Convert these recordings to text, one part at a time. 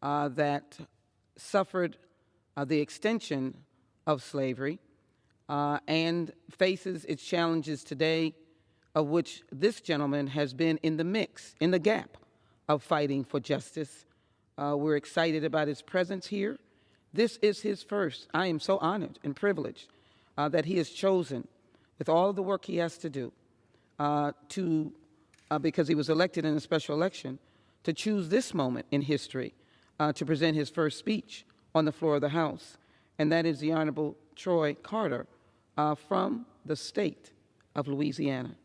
that suffered the extension of slavery and faces its challenges today, of which this gentleman has been in the mix, in the gap of fighting for justice. We're excited about his presence here. This is his first. I am so honored and privileged that he has chosen, with all of the work he has to do, because he was elected in a special election, to choose this moment in history to present his first speech on the floor of the House. And that is the Honorable Troy Carter from the state of Louisiana.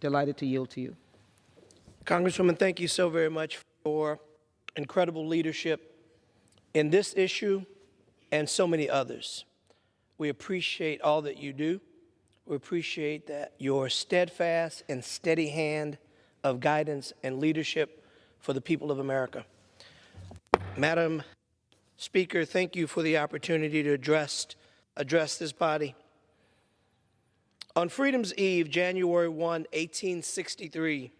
Delighted to yield to you. Congresswoman, thank you so very much for incredible leadership in this issue and so many others. We appreciate all that you do. We appreciate that your steadfast and steady hand of guidance and leadership for the people of America. Madam Speaker, thank you for the opportunity to address this body. On Freedom's Eve, January 1, 1863,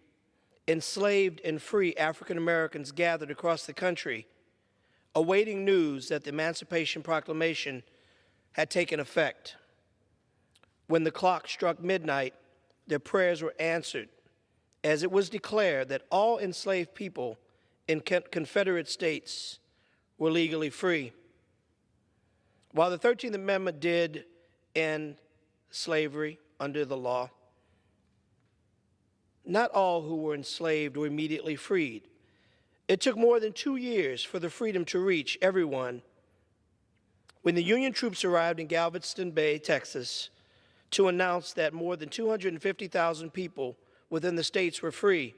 enslaved and free African Americans gathered across the country, awaiting news that the Emancipation Proclamation had taken effect. When the clock struck midnight, their prayers were answered, as it was declared that all enslaved people in Confederate states were legally free. While the 13th Amendment did end slavery under the law, not all who were enslaved were immediately freed. It took more than 2 years for the freedom to reach everyone. When the Union troops arrived in Galveston Bay, Texas, to announce that more than 250,000 people within the states were free,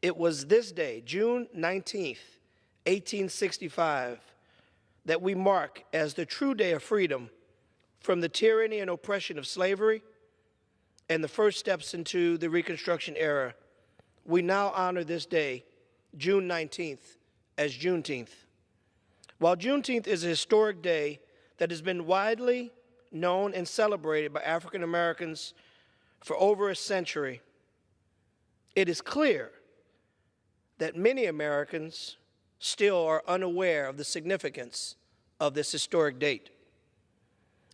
it was this day, June 19th, 1865, that we mark as the true day of freedom from the tyranny and oppression of slavery and the first steps into the Reconstruction era. We now honor this day, June 19th, as Juneteenth. While Juneteenth is a historic day that has been widely known and celebrated by African Americans for over a century, it is clear that many Americans still are unaware of the significance of this historic date.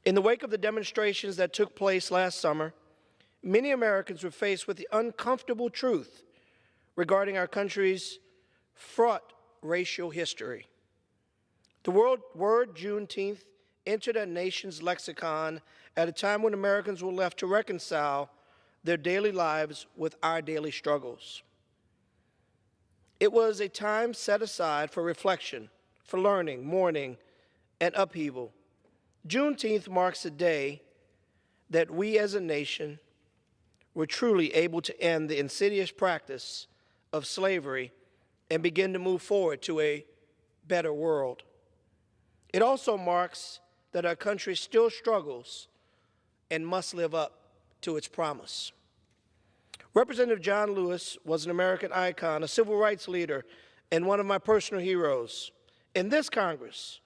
In the wake of the demonstrations that took place last summer, many Americans were faced with the uncomfortable truth regarding our country's fraught racial history. The word Juneteenth entered our nation's lexicon at a time when Americans were left to reconcile their daily lives with our daily struggles. It was a time set aside for reflection, for learning, mourning, and upheaval. Juneteenth marks a day that we as a nation were truly able to end the insidious practice of slavery and begin to move forward to a better world. It also marks that our country still struggles and must live up to its promise. Representative John Lewis was an American icon, a civil rights leader, and one of my personal heroes. In this Congress,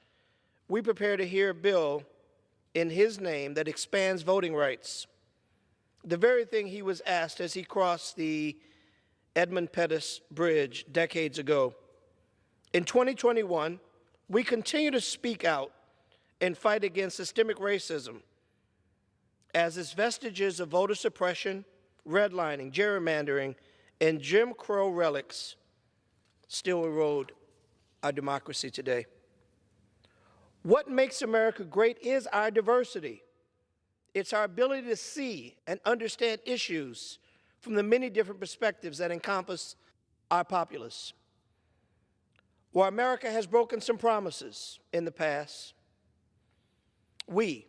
we prepare to hear a bill in his name that expands voting rights, the very thing he was asked as he crossed the Edmund Pettus Bridge decades ago. In 2021, we continue to speak out and fight against systemic racism as its vestiges of voter suppression, redlining, gerrymandering, and Jim Crow relics still erode our democracy today. What makes America great is our diversity. It's our ability to see and understand issues from the many different perspectives that encompass our populace. While America has broken some promises in the past, we,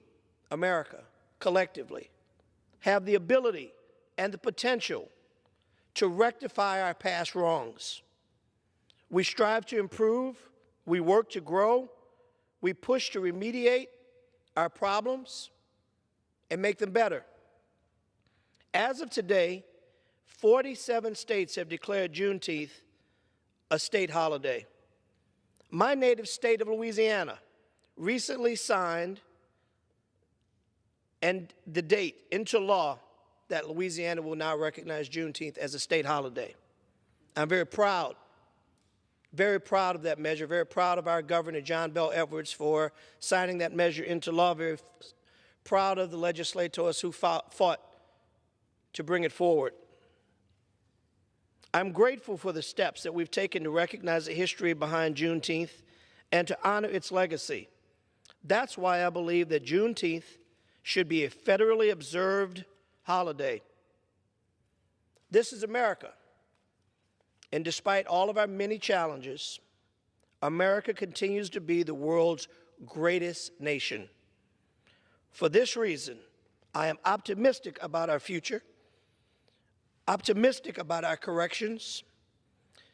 America, collectively, have the ability and the potential to rectify our past wrongs. We strive to improve, we work to grow, we push to remediate our problems and make them better. As of today, 47 states have declared Juneteenth a state holiday. My native state of Louisiana recently signed and the date into law that Louisiana will now recognize Juneteenth as a state holiday. I'm very proud, very proud of that measure, very proud of our Governor, John Bell Edwards, for signing that measure into law, very proud of the legislators who fought to bring it forward. I'm grateful for the steps that we've taken to recognize the history behind Juneteenth and to honor its legacy. That's why I believe that Juneteenth should be a federally observed holiday. This is America, and despite all of our many challenges, America continues to be the world's greatest nation. For this reason, I am optimistic about our future, optimistic about our corrections.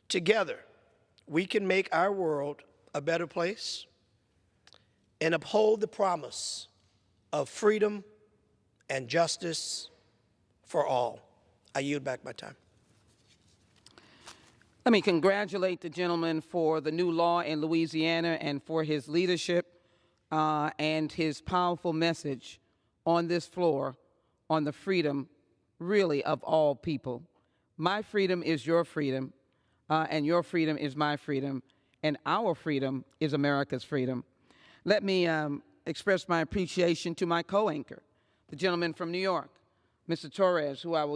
Together, we can make our world a better place and uphold the promise of freedom and justice for all. I yield back my time. Let me congratulate the gentleman for the new law in Louisiana and for his leadership and his powerful message on this floor on the freedom, really, of all people. My freedom is your freedom, and your freedom is my freedom, and our freedom is America's freedom. Let me express my appreciation to my co-anchor, the gentleman from New York, Mr. Torres, who I will